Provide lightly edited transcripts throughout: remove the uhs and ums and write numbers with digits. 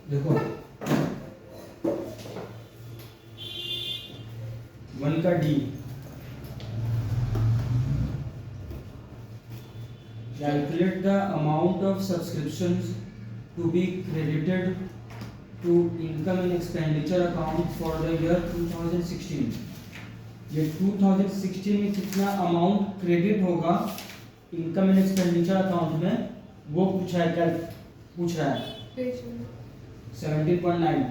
देखो 1 का D, calculate the amount of subscriptions to be credited to income and expenditure account for the year 2016। ये 2016 में कितना amount credit होगा income and expenditure account में, वो पूछा है, क्या पूछ रहा है 17.9।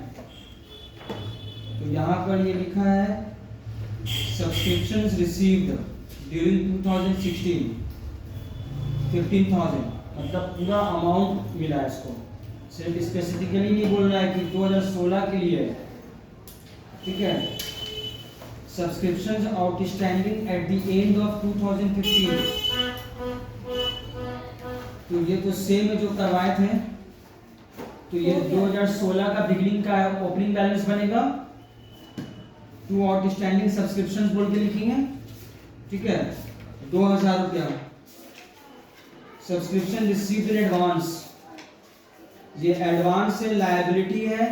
तो यहाँ पर ये लिखा है सब्सक्रिप्शंस रिसीव्ड ड्यूरिंग 2016 15,000, मतलब पूरा अमाउंट मिला है इसको, सिर्फ स्पेसिफिकली नहीं बोल रहा है कि 2016 के लिए, ठीक है। Subscriptions outstanding at the end of 2015, तो ये तो सेम जो करवाए थे, तो ये 2016 का बिगनिंग का ओपनिंग बैलेंस बनेगा, टू आउटस्टैंडिंग सब्सक्रिप्शंस बोल के लिखेंगे, ठीक है। 2000 रुपया सब्सक्रिप्शन रिसीव्ड इन एडवांस, ये एडवांस से लायबिलिटी है,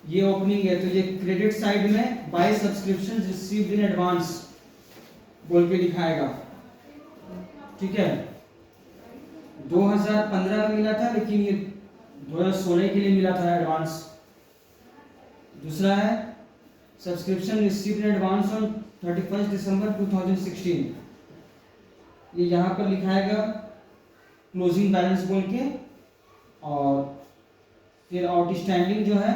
ये ओपनिंग है, तो ये क्रेडिट साइड में by subscription received in advance बोल के लिखाएगा, ठीक है। 2015 में मिला था, लेकिन ये 2016 के लिए मिला था एडवांस। दूसरा है subscription received in advance on 31 दिसंबर 2016, ये यहाँ पर लिखाएगा क्लोजिंग बैलेंस बोल के, और फिर आउटस्टैंडिंग जो है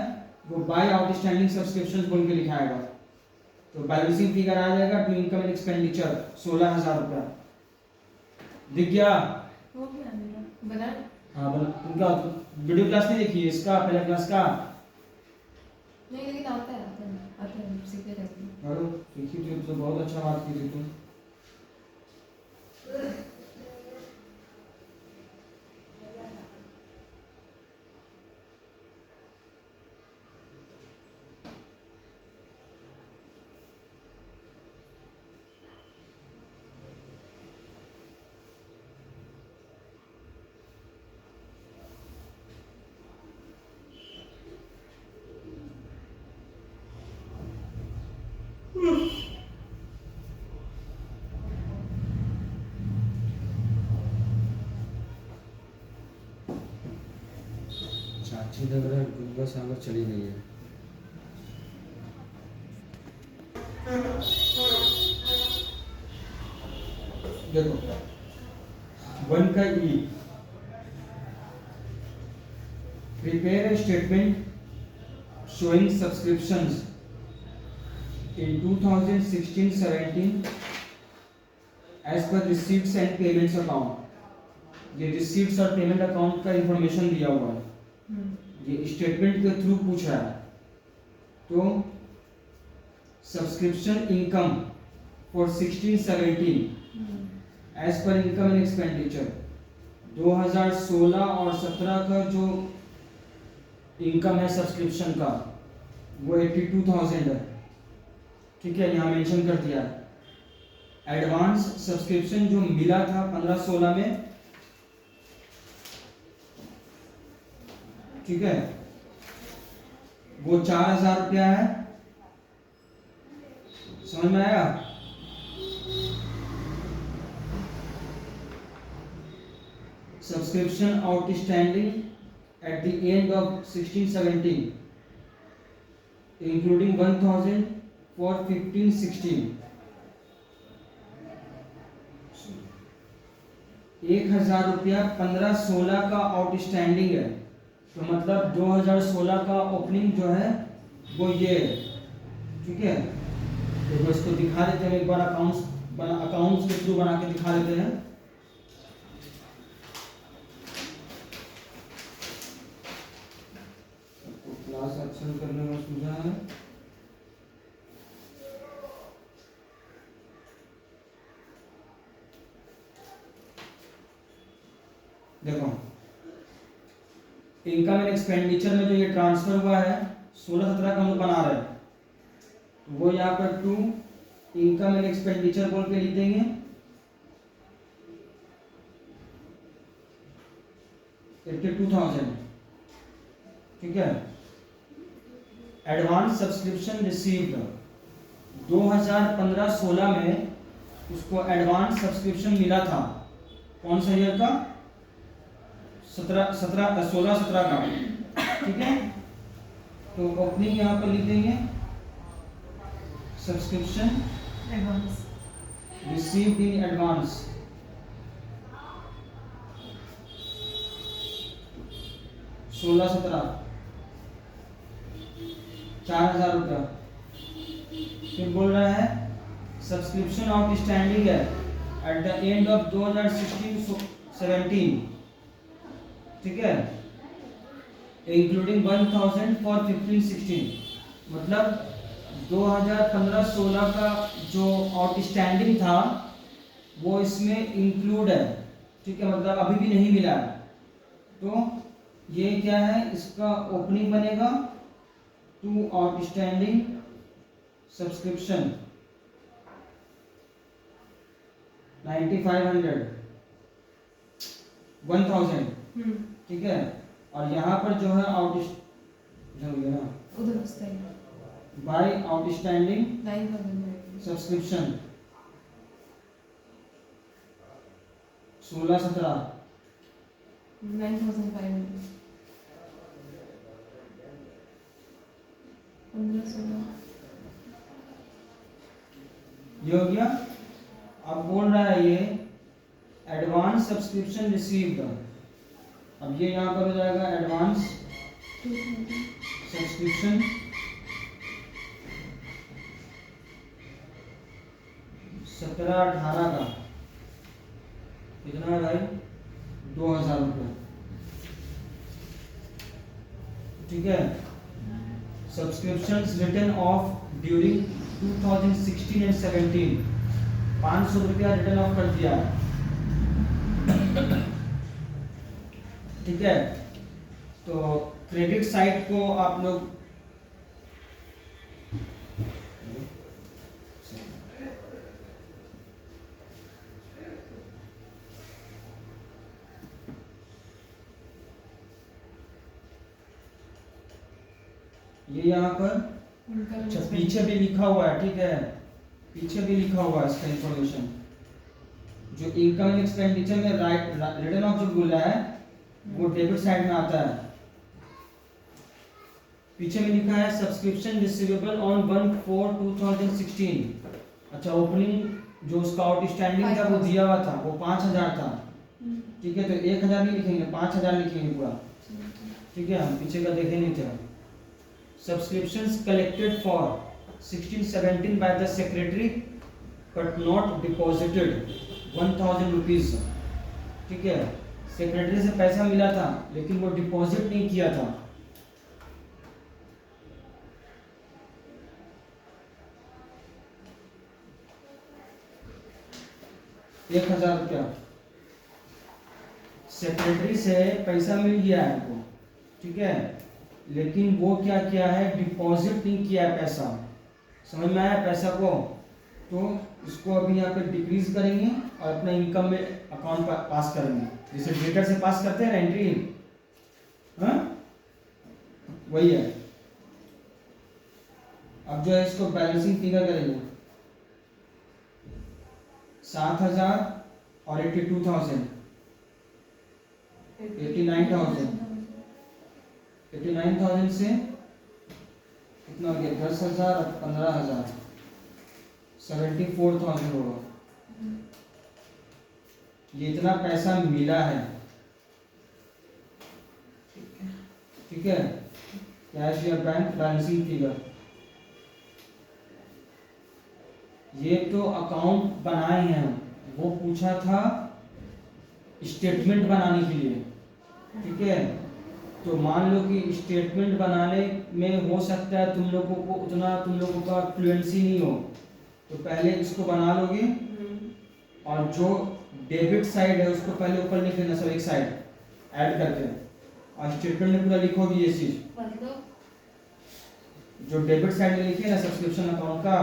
वो बाय आउटस्टैंडिंग सब्सक्रिप्शंस बोल के लिखाएगा, तो बैलेंसिंग फिगर आ जाएगा टू इनकम एंड एक्सपेंडिचर 16,000 रुपया। दिख गया? हो गया मेरा बना। हाँ बना। उनका वीडियो क्लास नहीं देखी इसका, पहले क्लास का नहीं, लेकिन आता है सीखते रहते हैं। अरे देखी थी तो बहुत अच्छा बात की थी तुम। चाची लग रहा है गंगा सागर चली गई है। देखो 1 का E, prepare a statement showing subscriptions in 2016-17 as per receipts and payments account। ये रिसीट्स और पेमेंट अकाउंट का इंफॉर्मेशन दिया हुआ है, ये स्टेटमेंट के थ्रू पूछ रहा है। तो subscription income for 16-17 as per income and expenditure, 2016 और 17 का जो इनकम है सब्सक्रिप्शन का वो 82,000 है, ठीक है, यहाँ मेंशन कर दिया है। एडवांस सब्सक्रिप्शन जो मिला था 15-16 में, ठीक है, वो 4,000 रुपया है। समझ में आया? Subscription outstanding at the end of 16-17 including 1,000 for 15-16, 1,000 रुपया 15-16 का आउटस्टैंडिंग है, तो मतलब 2016 का ओपनिंग जो है वो ये है, ठीक है। तो इसको दिखा देते हैं एक बार, अकाउंट्स के थ्रू बना के दिखा देते हैं। क्लास एक्शन करने में सूझा है। देखो इनकम एंड एक्सपेंडिचर में जो ये ट्रांसफर हुआ है 16-17 का हम लोग बना रहे हैं, तो वो यहाँ पर टू इनकम एंड एक्सपेंडिचर बोल के लिख देंगे, 82,000, ठीक है। एडवांस सब्सक्रिप्शन रिसीव्ड 2015-16 में उसको एडवांस सब्सक्रिप्शन मिला था। कौन सा ईयर का? 16-17 का। ठीक है, तो ओपनिंग यहाँ पर लिख देंगे subscription advance received in advance 16-17 4,000 रुपया। फिर बोल रहा है सब्सक्रिप्शन आउटस्टैंडिंग है एट द एंड ऑफ 2016-17, ठीक है, इंक्लूडिंग 1000 फॉर 15-16। मतलब 2015-16 का जो आउटस्टैंडिंग था वो इसमें इंक्लूड है, ठीक है, मतलब अभी भी नहीं मिला है। तो ये क्या है, इसका ओपनिंग बनेगा टू आउटस्टैंडिंग सब्सक्रिप्शन 9500 1000, ठीक है, और यहाँ पर जो है उधर बसता है बाय आउटस्टैंडिंग 9,000 सब्सक्रिप्शन 16-17 9,500 15-16 ये हो गया। अब बोल रहा है ये एडवांस सब्सक्रिप्शन रिसीव्ड, अब ये यहाँ पर हो जाएगा एडवांस 2,000 सब्सक्रिप्शन 17-18 का कितना है भाई? 2,000 रुपये, ठीक है। Subscriptions return of during 2016 and 17 500 रुपया रिटर्न ऑफ कर दिया, ठीक है। तो क्रेडिट साइड को आप लोग ये यहाँ पर अच्छा पीछे भी लिखा हुआ है, ठीक है, पीछे भी लिखा हुआ है इसका इंफॉर्मेशन। जो इनकम एंड एक्सपेंडिचर में रिटर्न ऑफ जो बोला है वो डेबिट साइड में आता है। पीछे में लिखा है सब्सक्रिप्शन रिसीवेबल ऑन 1/4/2016। अच्छा, ओपनिंग जो उसका आउटस्टैंडिंग था वो दिया हुआ था, वो 5,000 था, ठीक है, तो 1,000 नहीं लिखेंगे, 5,000 लिखेंगे पूरा, ठीक है। हम पीछे का देखे नहीं थे। Subscriptions collected for 16-17 by the secretary but not deposited 1,000 rupees, ठीक है, सेक्रेटरी से पैसा मिला था लेकिन वो डिपॉजिट नहीं किया था। ₹1,000 सेक्रेटरी से पैसा मिल गया है हमको, ठीक है, लेकिन वो क्या किया है, डिपॉजिट नहीं किया है पैसा। समझ में आया पैसा को? तो इसको अभी यहाँ पे डिक्रीज करेंगे और अपना इनकम में अकाउंट पास करेंगे, जैसे डेटर से पास करते हैं एंट्री, हाँ वही है। अब जो है इसको बैलेंसिंग फिगर करेंगे 7,000 और 82,000 89,000 से कितना हो गया, 10,000 और 15,000 74,000 होगा। ये इतना पैसा मिला है, ठीक है, कैश या बैंक बैलेंसिंग फिगर। ये तो अकाउंट बनाए हैं, वो पूछा था स्टेटमेंट बनाने के लिए, ठीक है। तो मान लो कि स्टेटमेंट बनाने में हो सकता है तुम लोगों को उतना, तुम लोगों का फ्लुएंसी नहीं हो, तो पहले इसको बना लोगे और जो डेबिट साइड है उसको पहले ऊपर लिख लेना, सब एक साइड ऐड करके, और स्टेटमेंट में पूरा लिखोगे ये चीज, जो डेबिट साइड में लिखे ना सब्सक्रिप्शन अकाउंट का,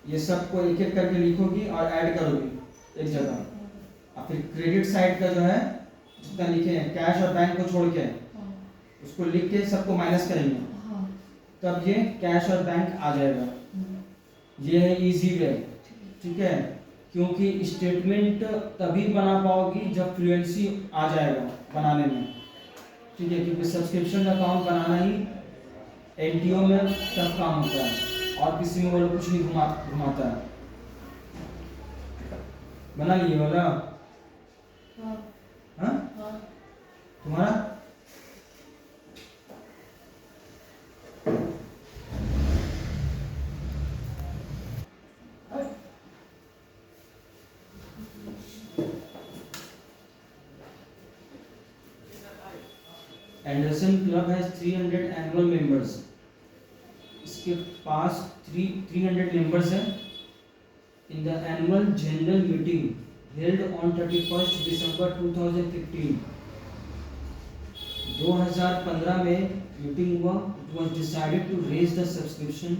ये सबको एक एक करके लिखोगी और ऐड करोगी एक जगह। और फिर क्रेडिट साइड का जो है जितना लिखे हैं कैश और बैंक को छोड़ के उसको लिख के सबको माइनस करेंगे, हाँ। तब ये कैश और बैंक आ जाएगा। ये है इजी वे, ठीक है, क्योंकि स्टेटमेंट तभी बना पाओगी जब फ्लुएंसी आ जाएगा बनाने में, ठीक है, क्योंकि सब्सक्रिप्शन अकाउंट बनाना ही एनटीओ में टफ काम होता है और किसी में वो लोग कुछ नहीं घुमाता है। बना लिए वाला? हाँ। हाँ? हाँ। तुम्हारा? Anderson club has 300 annual members. इसके पास 300 मेंबर्स हैं। In the annual general meeting held on 31 December 2015, 2015 में मीटिंग हुआ। It was decided to raise the subscription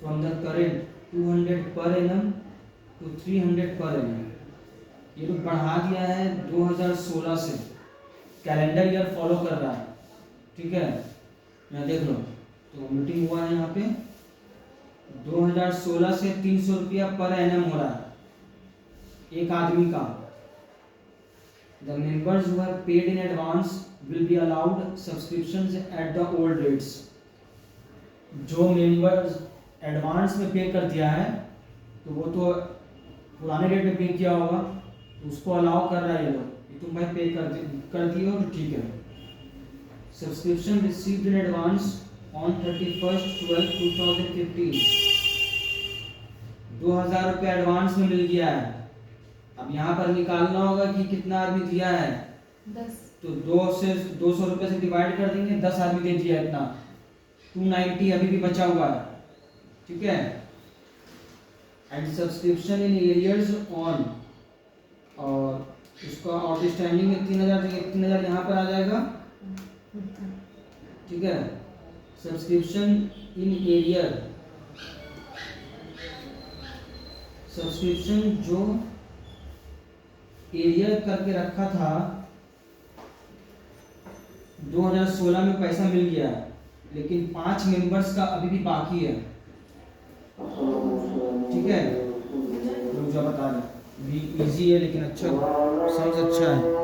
from the current 200 per annum to 300 per annum. ये तो बढ़ा दिया है 2016 से, कैलेंडर ईयर फॉलो कर रहा है, ठीक है, यहाँ देख लो। तो मीटिंग हुआ है यहाँ पे 2016 से 300 रुपया पर एनम हो रहा है एक आदमी का। The members who have paid in advance will be allowed subscriptions at the old rates. जो मेंबर्स एडवांस में पे कर दिया है तो वो तो पुराने रेट में पे किया होगा, तो उसको अलाउ कर रहा है ये लोग, तुम भाई पे कर दिए हो तो ठीक है। Subscription received in advance on 31/12/2015, 2000 रुपये एडवांस में मिल गया है। अब यहाँ पर निकालना होगा कि कितना आदमी दिया है, 10। तो 200 रुपये से डिवाइड कर देंगे, 10 आदमी दे दिया इतना, 290 अभी भी बचा हुआ है, ठीक है। And subscription in arrears on, और उसका आउटस्टैंडिंग में 3000 यहाँ पर आ जाएगा, ठीक है। सब्सक्रिप्शन इन एरियर, सब्सक्रिप्शन जो एरियर करके रखा था 2016 में पैसा मिल गया, लेकिन 5 मेंबर्स का अभी भी बाकी है, ठीक है। मुझे बता दें, भी इजी है लेकिन अच्छा, समझ अच्छा है।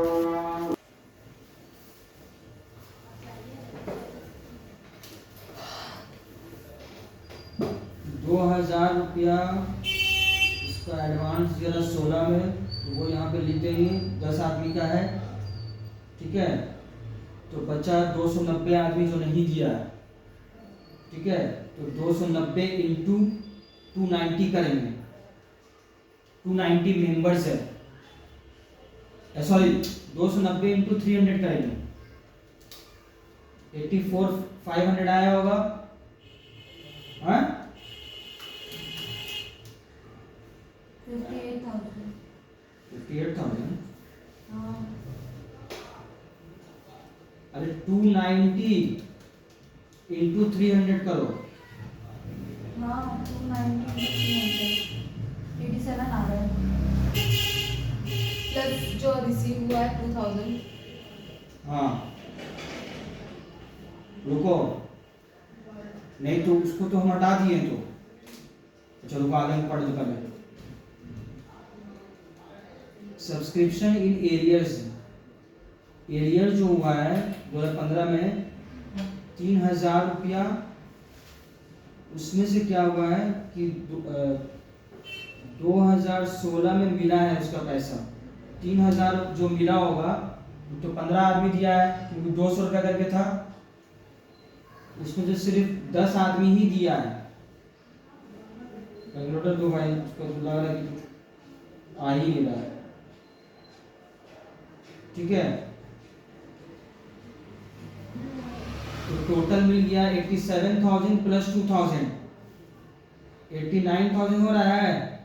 ₹2000 इसका एडवांस दिया था 16 में, तो वो यहाँ पे लिख देंगे, 10 आदमी का है, ठीक है। तो बचा 290 आदमी जो नहीं दिया है, ठीक है। तो 290 इंटू 290 करेंगे, 290 मेंबर्स है, सॉरी 290 इंटू 300 करेंगे, 84,500 आया होगा, हाँ 58,000। 58,000। हाँ। अरे 290 इंटू 300 करो, हाँ 290 87 आ रहा है, प्लस जो रिसीव हुआ है 2000। हाँ रुको, नहीं तो उसको तो हम हटा दिए, तो चलो आगे हम पढ़ दो पहले। सब्सक्रिप्शन इन एरियर्स, एरियर जो हुआ है 2015 में 3000 रुपया, उसमें से क्या हुआ है कि 2016 में मिला है उसका पैसा 3000 जो मिला होगा, तो 15 आदमी दिया है क्योंकि 200 रुपया करके था, उसमें जो सिर्फ 10 आदमी ही दिया है। कैलकुलेटर दो भाई, उसको तो लग रहा है कि आ ही नहीं रहा है, ठीक है। तो टोटल मिल गया 87,000 प्लस 2,000, 89,000 हो रहा है,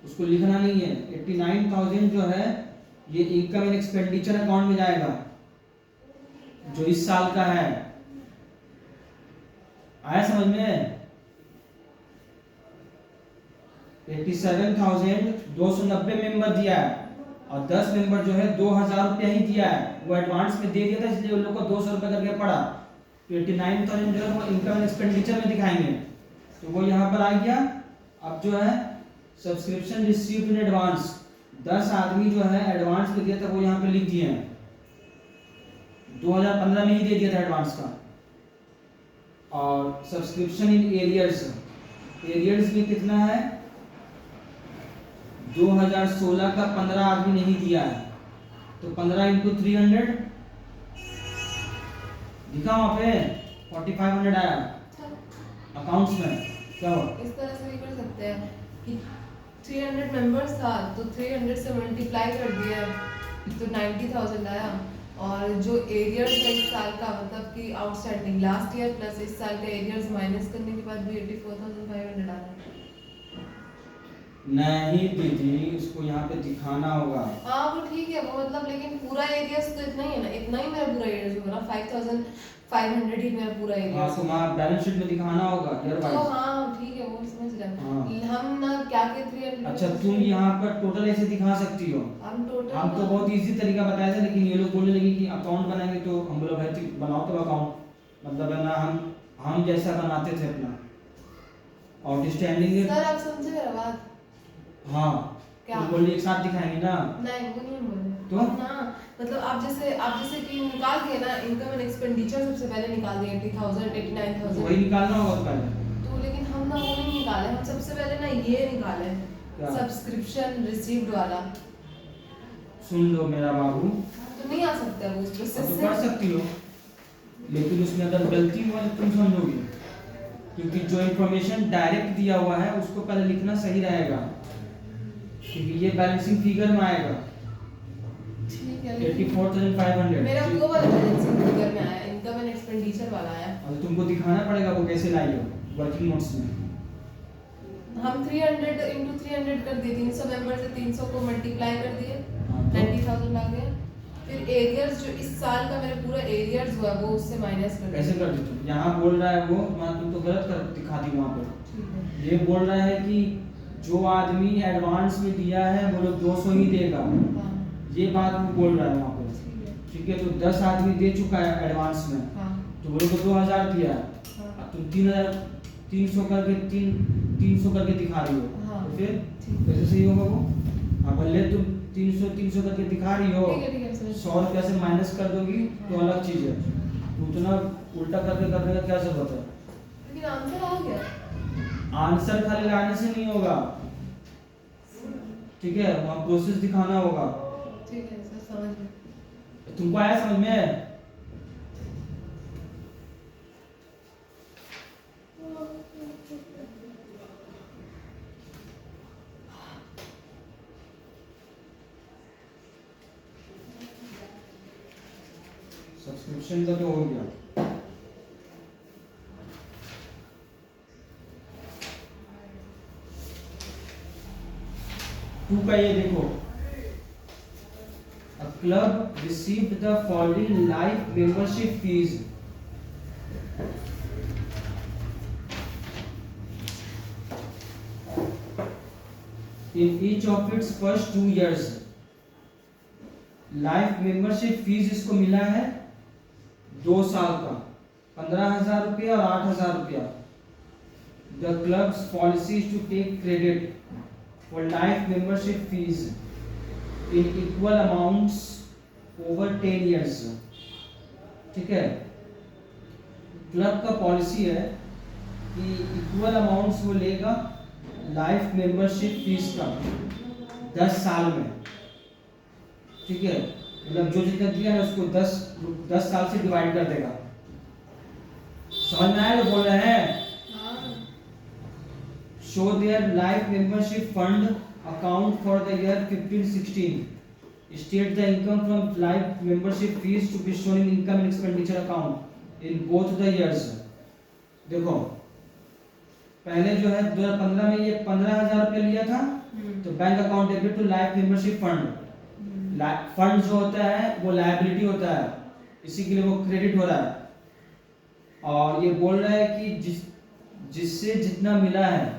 उसको लिखना नहीं है। 89,000 जो है ये इनकम एंड एक्सपेंडिचर अकाउंट में जाएगा, जो इस साल का है, आया समझ में। 87,000 290 मेंबर दिया है, और 10 मेंबर जो है 2000 रुपया ही दिया है, वो एडवांस में दे दिया था, इसलिए उन लोग को 200 रुपये करके पड़ा। तो 89,000 जो है वो इनकम एंड एक्सपेंडिचर में दिखाएंगे, तो वो यहाँ पर आ गया। अब जो है सब्सक्रिप्शन रिसीव्ड इन एडवांस, 10 आदमी जो है एडवांस में दिया था वो यहाँ पे लिख दिए हैं, 2015 में ही दे दिया था एडवांस का। और सब्सक्रिप्शन इन एरियर्स, एरियर्स में कितना है, 2016 का 15 आदमी नहीं दिया है, तो 15 इंटू 300 दिखा वहाँ पे 4500 आया अकाउंट्स में। क्या हो इस तरह से भी कर सकते हैं कि 300 मेंबर्स था तो 300 से मल्टीप्लाई कर दिया तो 90,000 आया, और जो एरियर्स है इस साल का, मतलब कि आउटस्टैंडिंग लास्ट ईयर प्लस इस साल का एरियर्स माइनस करने के बाद भी 84,500 आ रहा है। नहीं दीदी, उसको यहाँ पे दिखाना होगा। हाँ वो ठीक है, वो मतलब लेकिन पूरा एरियर्स तो इतना ही है ना, इतना ही मेरा पूरा एरियर्स होगा ना, 5,500 ही मेरा पूरा हाँ, एरियर्स। तो वहाँ बैलेंस शीट में दिखाना होगा ईयर तो वाइज। हाँ ठीक है, वो समझ रहे हाँ। हैं हम ना क्या के 300। अच्छा, तुम यहाँ पर टोटल ऐसे दिखा सकती हो। हम टोटल हम तो बहुत इजी तरीका बताया था, लेकिन ये लोग बोलने लगे कि अकाउंट बनाएंगे, तो हम बोला भाई बनाओ तो अकाउंट, मतलब है ना, हम जैसा बनाते थे अपना आउटस्टैंडिंग। सर आप समझे मेरा बात? हाँ, क्या? तो बोलिए एक साथ दिखाएंगे ना। नहीं वो नहीं बोले तो? हाँ, मतलब आप जैसे कि निकाल दिए ना इनकम एंड एक्सपेंडिचर, सबसे पहले निकाल दिए 80,000 तो 89,000, वही निकालना होगा तो पहले। तो लेकिन हम ना वो नहीं निकाले, हम सबसे पहले ना ये निकाले क्या? सब्सक्रिप्शन रिसीव्ड वाला। सुन लो मेरा बाबू, तो नहीं आ सकता है वो इस प्रोसेस तो से। कर सकती हो, लेकिन उसमें अगर गलती हुआ तो तुम समझोगे, क्योंकि जो इंफॉर्मेशन डायरेक्ट दिया हुआ है उसको पहले लिखना सही रहेगा, क्योंकि ये बैलेंसिंग फिगर में आएगा ठीक है, 84,500। मेरा वो वाला बैलेंसिंग फिगर में आया, इनकम एंड एक्सपेंडिचर वाला आया। और तुमको दिखाना पड़ेगा वो कैसे लाई हो वर्किंग नोट्स में। हम 300 इंटू 300 कर दिए, 300 मेंबर से 300 को मल्टीप्लाई कर दिए, हाँ, तो 90,000 आ गया। फिर एरियर्स जो इस साल का मेरा पूरा एरियर्स हुआ वो उससे माइनस कर कैसे कर दी तुम? यहाँ बोल रहा है वो, वहाँ तुम तो गलत कर दिखा दी वहाँ पर। ठीक है। ये बोल रहा है कि जो आदमी एडवांस में दिया है वो लोग 200 ही देगा, हाँ ये बात वो बोल रहा है वहाँ पर। ठीक है। ठीक है, तो 10 आदमी दे चुका है एडवांस में, हाँ तो वो लोग को 2000 दिया है, हाँ अब तुम 300 करके 300 करके दिखा रही हो, हाँ। तो फिर ठीक। कैसे सही होगा वो? हाँ, भले तुम 300 करके दिखा रही हो, ठीक है, समझ 100 रुपया से माइनस कर दोगी तो अलग चीज है, तो उतना उल्टा करके करने का क्या जरूरत है? लेकिन आंसर आ गया। आंसर खाली लाने से नहीं होगा, ठीक है, वहाँ प्रोसेस दिखाना होगा। ठीक है सर, समझ गए। तुमको आया समझ में? सब्सक्रिप्शन का तो हो गया। टू का ये देखो, a club received the following life membership fees. In each of its first 2 years, life membership fees इसको मिला है 2 साल का 15,000 रुपया और 8,000 रुपया। The club's policy is to take credit for life membership fees in equal amounts over 10 years. ठीक है, क्लब का पॉलिसी है कि इक्वल अमाउंट्स वो लेगा लाइफ मेंबरशिप फीस का 10 साल में। ठीक है, मतलब जो जितना दिया है उसको 10 साल से डिवाइड कर देगा। समझ में आया जो बोल रहे हैं? Show their life membership fund account for the year 15-16. State the income from life membership fees to be shown in income and expenditure account in both the years. देखो, पहले जो है 2015 में ये 15,000 रुपये लिया था, तो bank account debit to life membership fund. Fund जो होता है वो लायबिलिटी होता है, इसी के लिए वो क्रेडिट हो रहा है। और ये बोल रहा है कि जिससे जितना मिला है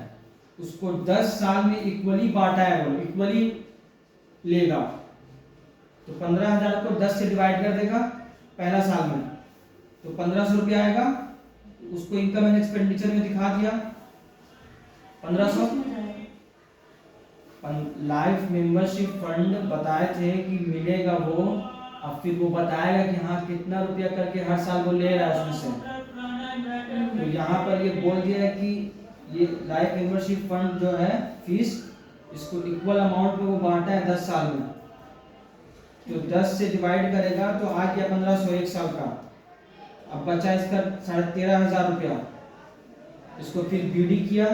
उसको 10 साल में इक्वली बांटा है, वो इक्वली लेगा। तो 15,000 को 10 से डिवाइड कर देगा पहला साल में, तो 1500 रुपया आएगा। उसको इनकम एंड एक्सपेंडिचर में दिखा दिया 1500। लाइफ मेंबरशिप फंड बताए थे कि मिलेगा वो, अब फिर वो बताएगा कि हाँ कितना रुपया करके हर साल वो ले रहा है उसमें से। तो यहाँ पर ये बोल दिया है कि ये लाइफ मेंबरशिप फंड जो है फीस, इसको इक्वल अमाउंट में वो बांटा है 10 साल में। तो 10 से डिवाइड करेगा तो आ गया 1500 एक साल का। अब बचा इसका 13,500 रुपया। इसको फिर बीडी किया,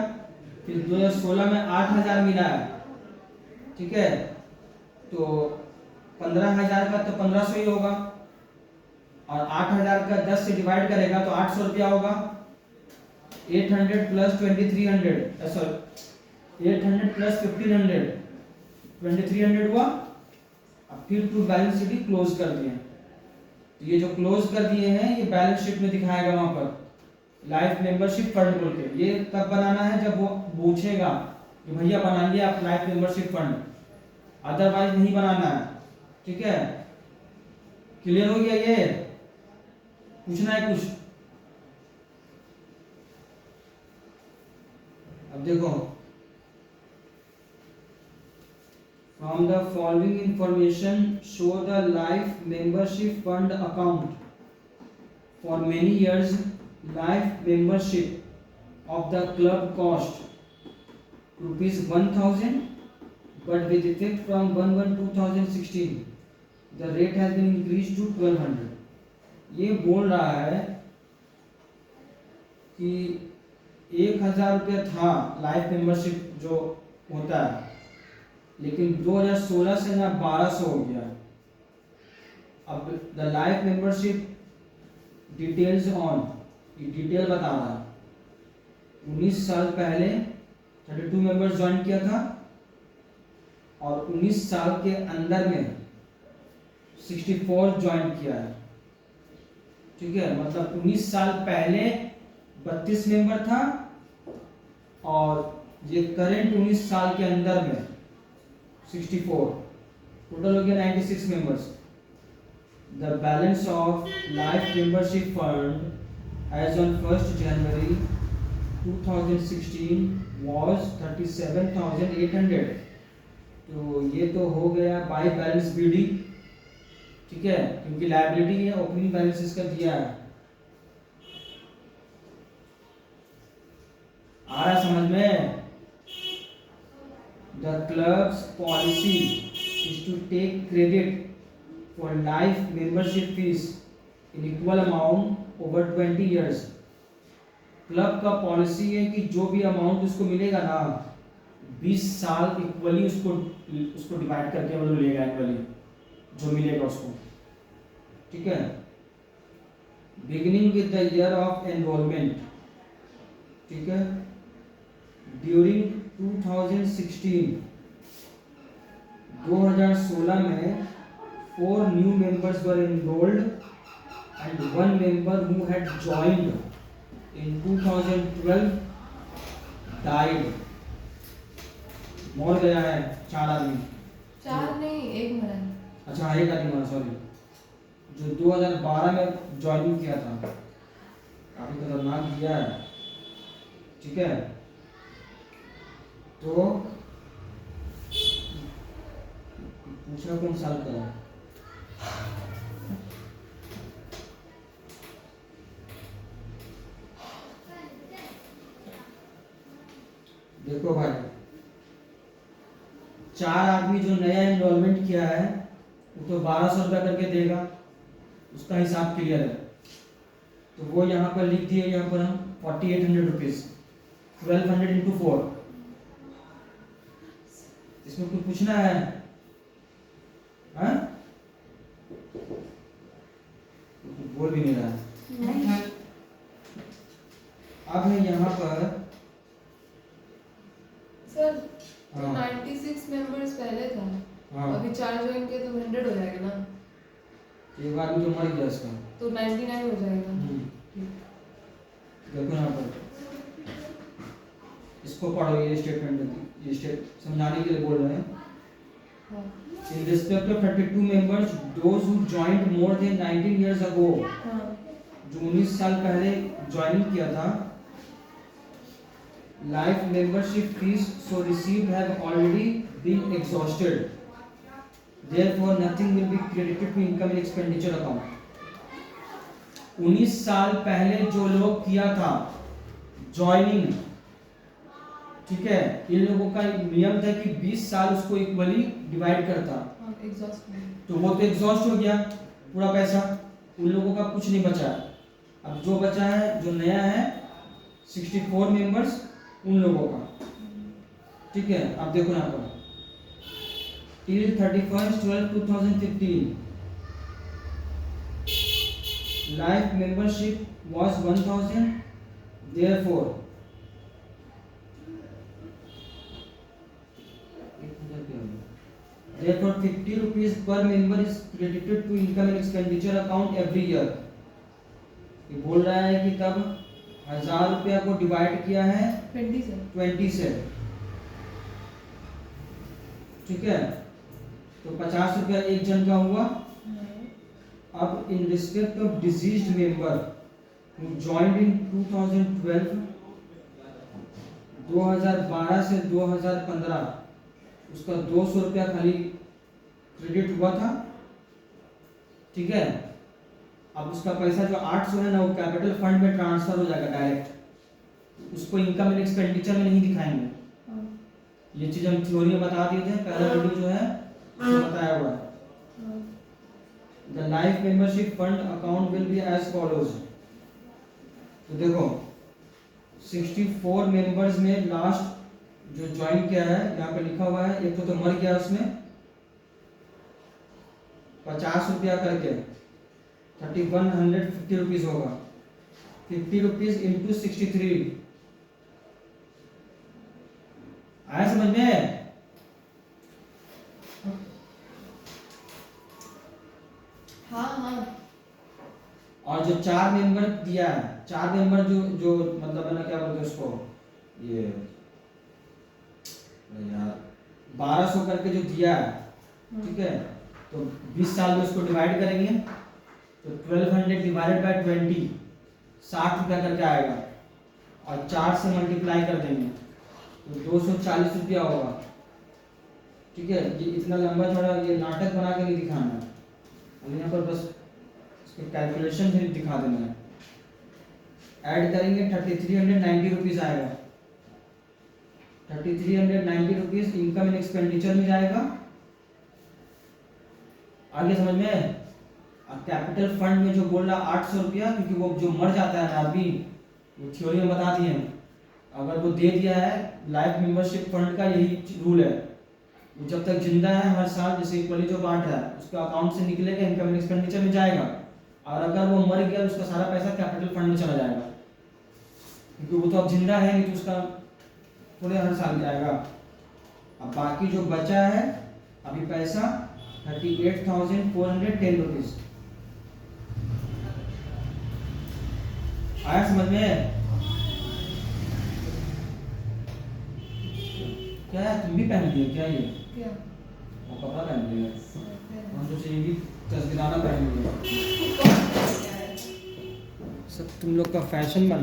फिर 2016 में 8,000 मिला है, ठीक है। तो 15,000 का तो 1500 ही होगा, और 8,000 का 10 से डिवाइड करेगा तो 800 रुपया होगा। 800 प्लस 2300, सॉरी 800 प्लस 1500, 2300 हुआ। अब फिर टू बैलेंस शीट क्लोज कर दिए। तो ये जो क्लोज कर दिए हैं ये बैलेंस शीट में दिखाएगा वहां पर लाइफ मेंबरशिप फंड बोल के। ये तब बनाना है जब वो पूछेगा कि भैया बनाइए आप लाइफ मेंबरशिप फंड, अदरवाइज नहीं बनाना है, ठीक है। क्लियर हो गया? ये पूछना है कुछ? अब देखो, from the following information show the life membership fund account. For many years life membership of the club cost rupees 1000, but with effect from 1/1/2016 the rate has been increased to 1200. ये बोल रहा है कि 1,000 रुपया था लाइफ मेंबरशिप जो होता है, लेकिन 2016 से ना 1200 हो गया। अब the life membership details on, ये डिटेल बता रहा है। 19 साल पहले 32 मेंबर्स ज्वाइन किया था, और 19 साल के अंदर में 64 ज्वाइन किया है, ठीक है। मतलब 19 साल पहले 32 मेंबर था, और ये करेंट 19 साल के अंदर में 64, टोटल हो गया 96 members. The balance of life membership fund as on 1 January 2016 was 37,800। तो ये तो हो गया बाय बैलेंस बीडी, ठीक है, क्योंकि लायबिलिटी है, ओपनिंग बैलेंस इसका दिया है। आ रहा समझ में? The club's policy is to take credit for life membership fees in equal amount over 20 years. Club का पॉलिसी है कि जो भी अमाउंट उसको मिलेगा ना 20 साल इक्वली उसको डिवाइड करके मतलब लेगा इक्वली जो मिलेगा उसको, ठीक है। Beginning with the year of enrolment, ठीक है। ड्यूरिंग 2016 में 4 new members were enrolled and 1 member who had joined in 2012 died. मर गया है 4 आदमी। 4 नहीं, 1 मरा। अच्छा, एक आदमी मरा, सॉरी। जो 2012 में ज्वाइनिंग किया था, काफी खतरनाक किया है, ठीक है। तो पूछा कौन साल का है? देखो भाई, 4 आदमी जो नया एनरोलमेंट किया है वो तो 1200 रुपया करके देगा, उसका हिसाब क्लियर है। तो वो यहाँ पर लिख दिए, यहाँ पर हम 4800 रुपीज, 1200 इंटू 4। इसमें कुछ पूछना है? हाँ? बोल भी नहीं रहा। अब है यहाँ पर सर, तो 96 मेंबर्स पहले था, हाँ। अभी 4 ज्वाइन किया तो 100 हो जाएगा ना। एक आदमी तो मर गया इसका, तो 99 हो जाएगा। देखो यहाँ पर, इसको पढ़ो, ये स्टेटमेंट, ये स्टेट समझाने के लिए बोल रहे हैं। हाँ In respect of 32 members, those who joined more than 19 years ago, हाँ जो 19 साल पहले ज्वाइनिंग किया था, life membership fees so received have already been exhausted. Therefore, nothing will be credited to income and expenditure account. 19 साल पहले जो लोग किया था ज्वाइनिंग, ठीक है, इन लोगों का एक नियम था कि 20 साल उसको इक्वली डिवाइड करता, हाँ एग्जॉस्ट तो वो तो एग्जॉस्ट हो गया पूरा पैसा, उन लोगों का कुछ नहीं बचा। अब जो बचा है, जो नया है 64 मेंबर्स, उन लोगों का, ठीक है। अब देखो यहाँ पर till 31/12/2015 life membership was 1000, therefore therefore 50 rupees per member is credited to income and expenditure account every year. ये बोल रहा है कि तब 1000 रुपया को डिवाइड किया है 20 से, ठीक है, तो 50 रुपया एक जन का हुआ। अब in respect of diseased member who joined in 2012, 2012 से 2015 उसका 200 रुपया खाली क्रेडिट हुआ था, ठीक है। अब उसका पैसा जो 800 है ना, वो कैपिटल फंड में ट्रांसफर हो जाएगा डायरेक्ट, उसको इनकम एंड एक्सपेंडिचर में नहीं दिखाएंगे। ये चीज हम थ्योरी में बता दिए थे, पहला वीडियो जो है उसमें बताया हुआ है। The life membership fund account will be as follows. तो देखो 64 मेंबर्स में लास्ट जो ज्वाइन किया है, यहाँ पे लिखा हुआ है, एक तो मर गया, उसमें 50 रुपया करके 3150 रुपीज होगा, 50 रुपीज इंटू 63, आया समझ में? हाँ हाँ। और जो 4 मेंबर दिया है, 4 मेंबर जो मतलब है ना, क्या बोलते हैं उसको, ये यार 1200 करके जो दिया है, ठीक है, तो 20 साल में उसको डिवाइड करेंगे तो 1200 डिवाइडेड बाय 20 60 रुपया करके आएगा, और 4 से मल्टीप्लाई कर देंगे तो 240 रुपया होगा, ठीक है। ये इतना लंबा चौड़ा ये नाटक बना के नहीं दिखाना है, यहाँ पर बस इसके कैलकुलेशन भी दिखा देना है। ऐड करेंगे 3390 रुपीज आएगा, 3390 रुपीज इनकम एंड एक्सपेंडिचर में जाएगा। आगे समझ में? कैपिटल फंड में जो बोल रहा 800 रुपया, क्योंकि वो जो मर जाता है आदमी, वो थ्योरी में बता दिए हैं, अगर वो दे दिया है, लाइफ मेंबरशिप फंड का यही रूल है, वो जब तक जिंदा है हर साल जैसे इक्वली जो बांट रहा है उसका अकाउंट से निकलेगा, इनकम एंड एक्सपेंडिचर में जाएगा, और अगर वो मर गया उसका सारा पैसा कैपिटल फंड में चला जाएगा, क्योंकि वो तो अब जिंदा है नहीं, तो उसका थोड़े हर साल जाएगा। अब बाकी जो बचा है अभी पैसा 38,410 रुपीज, आया समझ में? क्या है, तुम भी पहन लिए क्या ये? क्या? वो कपड़ा पहन लिया, हम तो चाहिए कि तस्वीराना पहन लिया, सब तुम लोग का फैशन बन